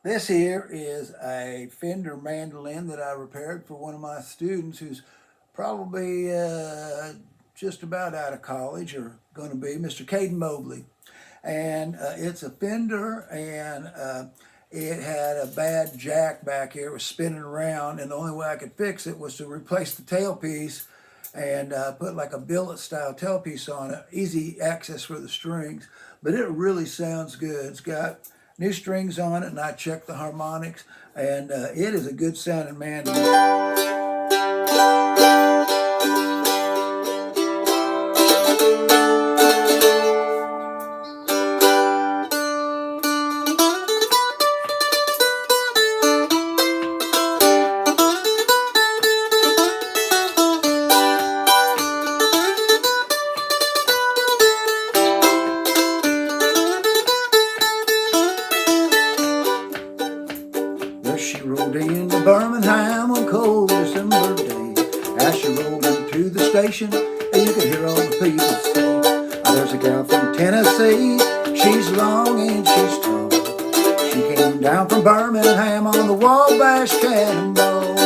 This here is a Fender mandolin that I repaired for one of my students who's probably just about out of college or going to be, Mr. Caden Mobley. And it's a Fender, and it had a bad jack back here. It was spinning around, and the only way I could fix it was to replace the tailpiece and put like a billet style tailpiece on it. Easy access for the strings, but it really sounds good. It's got new strings on it, and I checked the harmonics, and it is a good sounding mandolin. She rode into Birmingham on cold December day. As she rolled into the station, you could hear all the people say, "Oh, there's a gal from Tennessee. She's long and she's tall. She came down from Birmingham on the Wabash cannonball."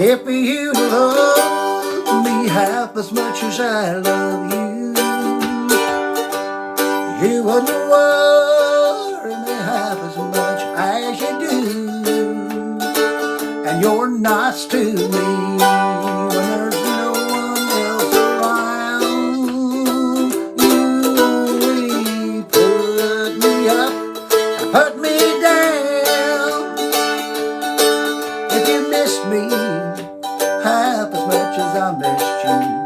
If you love me half as much as I love you, you wouldn't worry me half as much as you do. And you're nice to me when there's no one else around. You only put me up and put me down. If you miss me half as much as I missed you,